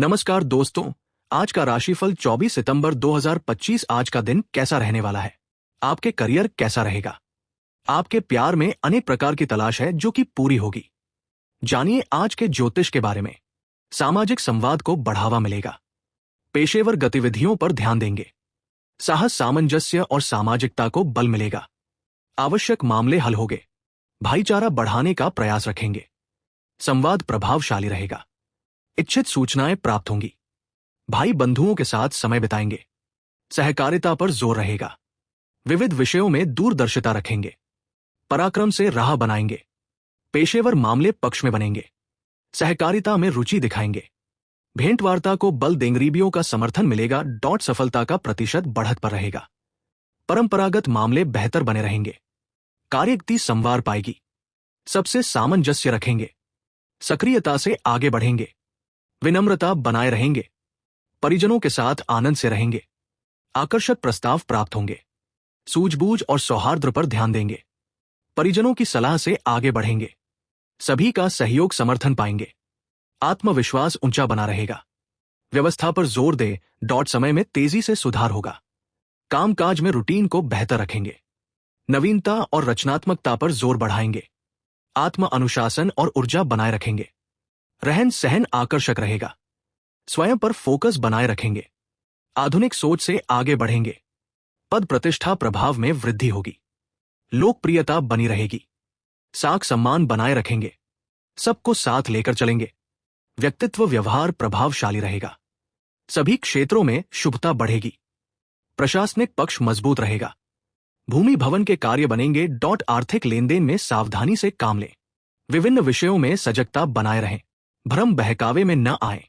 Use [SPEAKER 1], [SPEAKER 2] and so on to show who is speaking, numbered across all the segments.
[SPEAKER 1] नमस्कार दोस्तों। आज का राशिफल 24 सितंबर 2025। आज का दिन कैसा रहने वाला है? आपके करियर कैसा रहेगा? आपके प्यार में अनेक प्रकार की तलाश है जो कि पूरी होगी। जानिए आज के ज्योतिष के बारे में। सामाजिक संवाद को बढ़ावा मिलेगा। पेशेवर गतिविधियों पर ध्यान देंगे। साहस, सामंजस्य और सामाजिकता को बल मिलेगा। आवश्यक मामले हल होंगे। भाईचारा बढ़ाने का प्रयास रखेंगे। संवाद प्रभावशाली रहेगा। इच्छित सूचनाएं प्राप्त होंगी। भाई बंधुओं के साथ समय बिताएंगे। सहकारिता पर जोर रहेगा। विविध विषयों में दूरदर्शिता रखेंगे। पराक्रम से राह बनाएंगे। पेशेवर मामले पक्ष में बनेंगे। सहकारिता में रुचि दिखाएंगे। भेंटवार्ता को बल देंगे। गरीबियों का समर्थन मिलेगा। सफलता का प्रतिशत बढ़त पर रहेगा। परंपरागत मामले बेहतर बने रहेंगे। कार्यगति संवार पाएगी। सबसे सामंजस्य रखेंगे। सक्रियता से आगे बढ़ेंगे। विनम्रता बनाए रहेंगे। परिजनों के साथ आनंद से रहेंगे। आकर्षक प्रस्ताव प्राप्त होंगे। सूझबूझ और सौहार्द पर ध्यान देंगे। परिजनों की सलाह से आगे बढ़ेंगे। सभी का सहयोग समर्थन पाएंगे। आत्मविश्वास ऊंचा बना रहेगा। व्यवस्था पर जोर दे। समय में तेजी से सुधार होगा। कामकाज में रूटीन को बेहतर रखेंगे। नवीनता और रचनात्मकता पर जोर बढ़ाएंगे। आत्म अनुशासन और ऊर्जा बनाए रखेंगे। रहन सहन आकर्षक रहेगा। स्वयं पर फोकस बनाए रखेंगे। आधुनिक सोच से आगे बढ़ेंगे। पद प्रतिष्ठा प्रभाव में वृद्धि होगी। लोकप्रियता बनी रहेगी। साख सम्मान बनाए रखेंगे। सबको साथ लेकर चलेंगे। व्यक्तित्व व्यवहार प्रभावशाली रहेगा। सभी क्षेत्रों में शुभता बढ़ेगी। प्रशासनिक पक्ष मजबूत रहेगा। भूमि भवन के कार्य बनेंगे। आर्थिक लेनदेन में सावधानी से काम लें। विभिन्न विषयों में सजगता बनाए रहें। भ्रम बहकावे में न आए।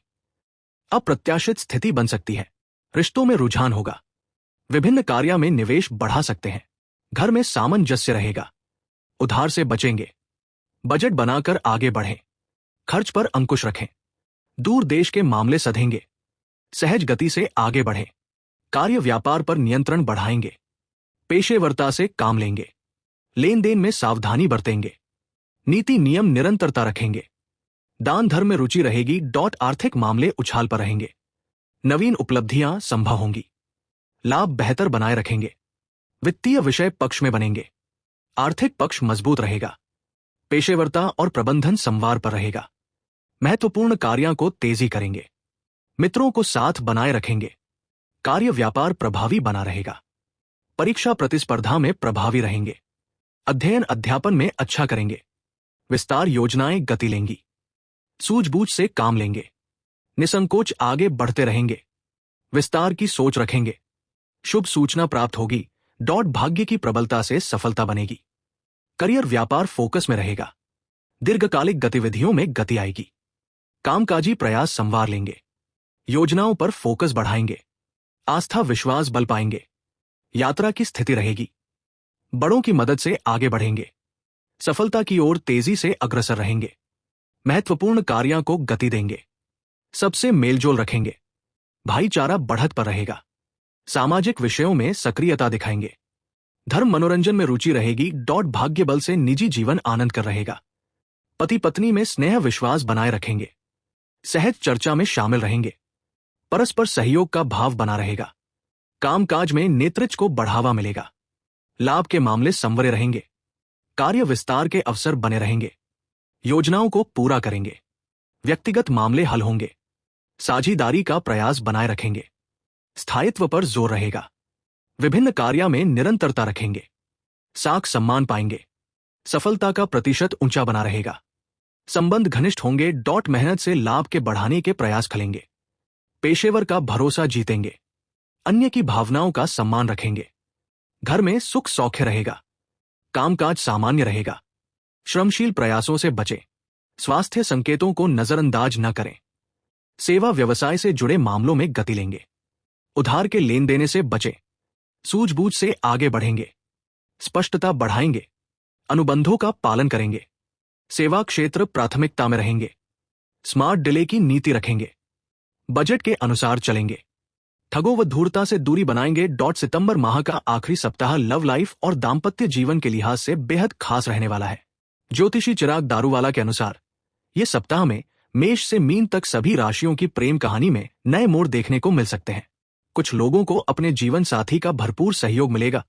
[SPEAKER 1] अप्रत्याशित स्थिति बन सकती है। रिश्तों में रुझान होगा। विभिन्न कार्य में निवेश बढ़ा सकते हैं। घर में सामंजस्य रहेगा। उधार से बचेंगे। बजट बनाकर आगे बढ़ें। खर्च पर अंकुश रखें। दूर देश के मामले सधेंगे। सहज गति से आगे बढ़ें। कार्य व्यापार पर नियंत्रण बढ़ाएंगे। पेशेवरता से काम लेंगे। लेन देन में सावधानी बरतेंगे। नीति नियम निरंतरता रखेंगे। दान धर्म में रुचि रहेगी। आर्थिक मामले उछाल पर रहेंगे। नवीन उपलब्धियां संभव होंगी। लाभ बेहतर बनाए रखेंगे। वित्तीय विषय पक्ष में बनेंगे। आर्थिक पक्ष मजबूत रहेगा। पेशेवरता और प्रबंधन संवार पर रहेगा। महत्वपूर्ण कार्यों को तेजी करेंगे। मित्रों को साथ बनाए रखेंगे। कार्य व्यापार प्रभावी बना रहेगा। परीक्षा प्रतिस्पर्धा में प्रभावी रहेंगे। अध्ययन अध्यापन में अच्छा करेंगे। विस्तार योजनाएं गति लेंगी। सूझबूझ से काम लेंगे। निसंकोच आगे बढ़ते रहेंगे। विस्तार की सोच रखेंगे। शुभ सूचना प्राप्त होगी। भाग्य की प्रबलता से सफलता बनेगी। करियर व्यापार फोकस में रहेगा। दीर्घकालिक गतिविधियों में गति आएगी। कामकाजी प्रयास संवार लेंगे। योजनाओं पर फोकस बढ़ाएंगे। आस्था विश्वास बल पाएंगे। यात्रा की स्थिति रहेगी। बड़ों की मदद से आगे बढ़ेंगे। सफलता की ओर तेजी से अग्रसर रहेंगे। महत्वपूर्ण कार्यों को गति देंगे। सबसे मेलजोल रखेंगे। भाईचारा बढ़त पर रहेगा। सामाजिक विषयों में सक्रियता दिखाएंगे। धर्म मनोरंजन में रुचि रहेगी। भाग्य बल से निजी जीवन आनंद कर रहेगा। पति पत्नी में स्नेह विश्वास बनाए रखेंगे। सहज चर्चा में शामिल रहेंगे। परस्पर सहयोग का भाव बना रहेगा। कामकाज में नेतृत्व को बढ़ावा मिलेगा। लाभ के मामले संवरे रहेंगे। कार्य विस्तार के अवसर बने रहेंगे। योजनाओं को पूरा करेंगे। व्यक्तिगत मामले हल होंगे। साझेदारी का प्रयास बनाए रखेंगे। स्थायित्व पर जोर रहेगा। विभिन्न कार्यों में निरंतरता रखेंगे। साख सम्मान पाएंगे। सफलता का प्रतिशत ऊंचा बना रहेगा। संबंध घनिष्ठ होंगे। मेहनत से लाभ के बढ़ाने के प्रयास करेंगे। पेशेवर का भरोसा जीतेंगे। अन्य की भावनाओं का सम्मान रखेंगे। घर में सुख सौख्य रहेगा। कामकाज सामान्य रहेगा। श्रमशील प्रयासों से बचें। स्वास्थ्य संकेतों को नजरअंदाज न करें। सेवा व्यवसाय से जुड़े मामलों में गति लेंगे। उधार के लेन देने से बचें। सूझबूझ से आगे बढ़ेंगे। स्पष्टता बढ़ाएंगे। अनुबंधों का पालन करेंगे। सेवा क्षेत्र प्राथमिकता में रहेंगे। स्मार्ट डिले की नीति रखेंगे। बजट के अनुसार चलेंगे। ठगों व धूर्तता से दूरी बनाएंगे। सितंबर माह का आखिरी सप्ताह लव लाइफ और दाम्पत्य जीवन के लिहाज से बेहद खास रहने वाला है। ज्योतिषी चिराग दारूवाला के अनुसार ये सप्ताह में मेष से मीन तक सभी राशियों की प्रेम कहानी में नए मोड़ देखने को मिल सकते हैं। कुछ लोगों को अपने जीवन साथी का भरपूर सहयोग मिलेगा,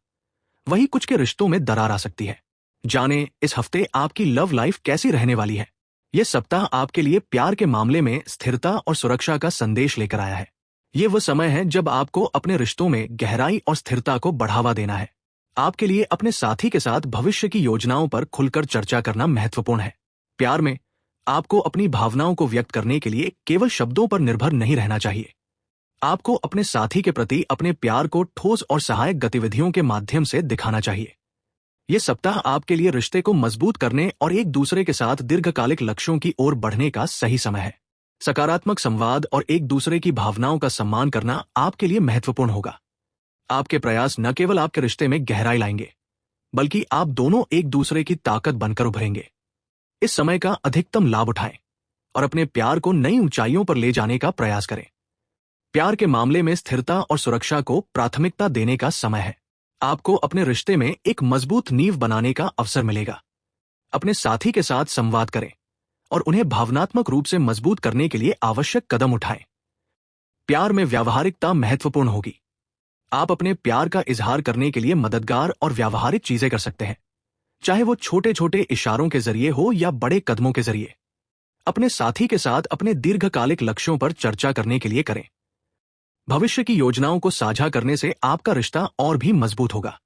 [SPEAKER 1] वहीं कुछ के रिश्तों में दरार आ सकती है। जानें इस हफ्ते आपकी लव लाइफ कैसी रहने वाली है। यह सप्ताह आपके लिए प्यार के मामले में स्थिरता और सुरक्षा का संदेश लेकर आया है। ये वह समय है जब आपको अपने रिश्तों में गहराई और स्थिरता को बढ़ावा देना है। आपके लिए अपने साथी के साथ भविष्य की योजनाओं पर खुलकर चर्चा करना महत्वपूर्ण है। प्यार में आपको अपनी भावनाओं को व्यक्त करने के लिए केवल शब्दों पर निर्भर नहीं रहना चाहिए। आपको अपने साथी के प्रति अपने प्यार को ठोस और सहायक गतिविधियों के माध्यम से दिखाना चाहिए। यह सप्ताह आपके लिए रिश्ते को मजबूत करने और एक दूसरे के साथ दीर्घकालिक लक्ष्यों की ओर बढ़ने का सही समय है। सकारात्मक संवाद और एक दूसरे की भावनाओं का सम्मान करना आपके लिए महत्वपूर्ण होगा। आपके प्रयास न केवल आपके रिश्ते में गहराई लाएंगे, बल्कि आप दोनों एक दूसरे की ताकत बनकर उभरेंगे। इस समय का अधिकतम लाभ उठाएं और अपने प्यार को नई ऊंचाइयों पर ले जाने का प्रयास करें। प्यार के मामले में स्थिरता और सुरक्षा को प्राथमिकता देने का समय है। आपको अपने रिश्ते में एक मजबूत नींव बनाने का अवसर मिलेगा। अपने साथी के साथ संवाद करें और उन्हें भावनात्मक रूप से मजबूत करने के लिए आवश्यक कदम उठाएं। प्यार में व्यावहारिकता महत्वपूर्ण होगी। आप अपने प्यार का इजहार करने के लिए मददगार और व्यावहारिक चीजें कर सकते हैं, चाहे वो छोटे छोटे इशारों के जरिए हो या बड़े कदमों के जरिए। अपने साथी के साथ अपने दीर्घकालिक लक्ष्यों पर चर्चा करने के लिए करें। भविष्य की योजनाओं को साझा करने से आपका रिश्ता और भी मजबूत होगा।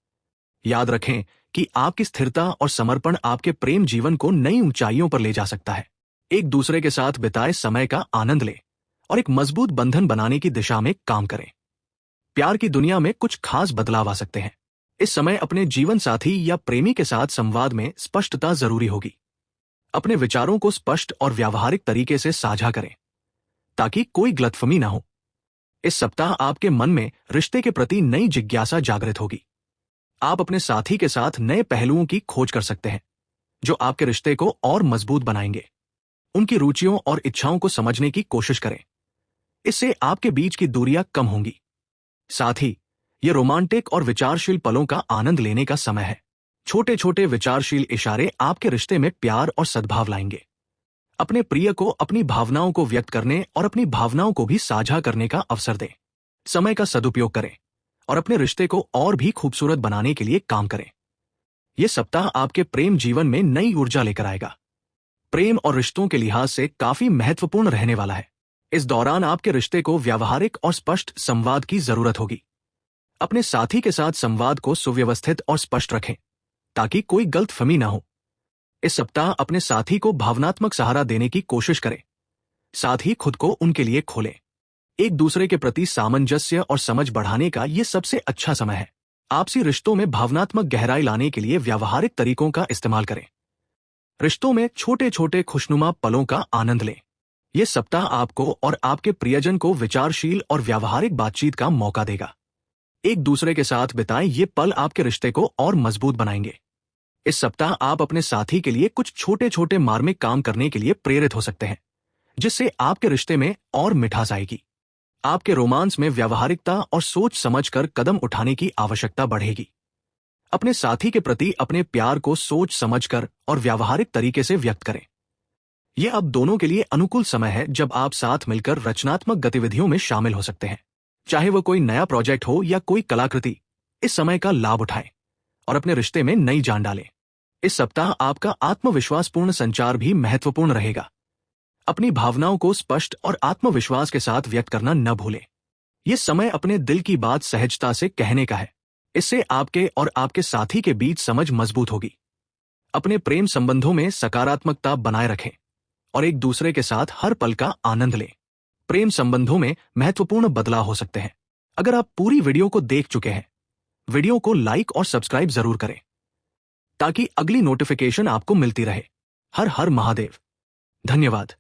[SPEAKER 1] याद रखें कि आपकी स्थिरता और समर्पण आपके प्रेम जीवन को नई ऊंचाइयों पर ले जा सकता है। एक दूसरे के साथ बिताए समय का आनंद लें और एक मजबूत बंधन बनाने की दिशा में काम करें। प्यार की दुनिया में कुछ खास बदलाव आ सकते हैं। इस समय अपने जीवन साथी या प्रेमी के साथ संवाद में स्पष्टता जरूरी होगी। अपने विचारों को स्पष्ट और व्यावहारिक तरीके से साझा करें ताकि कोई गलतफहमी न हो। इस सप्ताह आपके मन में रिश्ते के प्रति नई जिज्ञासा जागृत होगी। आप अपने साथी के साथ नए पहलुओं की खोज कर सकते हैं जो आपके रिश्ते को और मजबूत बनाएंगे। उनकी रुचियों और इच्छाओं को समझने की कोशिश करें। इससे आपके बीच की दूरियां कम होंगी। साथ ही ये रोमांटिक और विचारशील पलों का आनंद लेने का समय है। छोटे छोटे विचारशील इशारे आपके रिश्ते में प्यार और सद्भाव लाएंगे। अपने प्रिय को अपनी भावनाओं को व्यक्त करने और अपनी भावनाओं को भी साझा करने का अवसर दें। समय का सदुपयोग करें और अपने रिश्ते को और भी खूबसूरत बनाने के लिए काम करें। यह सप्ताह आपके प्रेम जीवन में नई ऊर्जा लेकर आएगा। प्रेम और रिश्तों के लिहाज से काफी महत्वपूर्ण रहने वाला है। इस दौरान आपके रिश्ते को व्यावहारिक और स्पष्ट संवाद की जरूरत होगी। अपने साथी के साथ संवाद को सुव्यवस्थित और स्पष्ट रखें ताकि कोई गलतफहमी न हो। इस सप्ताह अपने साथी को भावनात्मक सहारा देने की कोशिश करें, साथ ही खुद को उनके लिए खोलें। एक दूसरे के प्रति सामंजस्य और समझ बढ़ाने का यह सबसे अच्छा समय है। आपसी रिश्तों में भावनात्मक गहराई लाने के लिए व्यावहारिक तरीकों का इस्तेमाल करें। रिश्तों में छोटे छोटे खुशनुमा पलों का आनंद लें। यह सप्ताह आपको और आपके प्रियजन को विचारशील और व्यावहारिक बातचीत का मौका देगा। एक दूसरे के साथ बिताएं ये पल आपके रिश्ते को और मजबूत बनाएंगे। इस सप्ताह आप अपने साथी के लिए कुछ छोटे छोटे मार्मिक काम करने के लिए प्रेरित हो सकते हैं, जिससे आपके रिश्ते में और मिठास आएगी। आपके रोमांस में व्यावहारिकता और सोच समझकर कदम उठाने की आवश्यकता बढ़ेगी। अपने साथी के प्रति अपने प्यार को सोच समझकर और व्यावहारिक तरीके से व्यक्त करें। यह अब दोनों के लिए अनुकूल समय है जब आप साथ मिलकर रचनात्मक गतिविधियों में शामिल हो सकते हैं। चाहे वो कोई नया प्रोजेक्ट हो या कोई कलाकृति, इस समय का लाभ उठाएं और अपने रिश्ते में नई जान डालें। इस सप्ताह आपका आत्मविश्वासपूर्ण संचार भी महत्वपूर्ण रहेगा। अपनी भावनाओं को स्पष्ट और आत्मविश्वास के साथ व्यक्त करना न भूलें। यह समय अपने दिल की बात सहजता से कहने का है। इससे आपके और आपके साथी के बीच समझ मजबूत होगी। अपने प्रेम संबंधों में सकारात्मकता बनाए रखें और एक दूसरे के साथ हर पल का आनंद लें। प्रेम संबंधों में महत्वपूर्ण बदलाव हो सकते हैं। अगर आप पूरी वीडियो को देख चुके हैं, वीडियो को लाइक और सब्सक्राइब जरूर करें ताकि अगली नोटिफिकेशन आपको मिलती रहे। हर हर महादेव। धन्यवाद।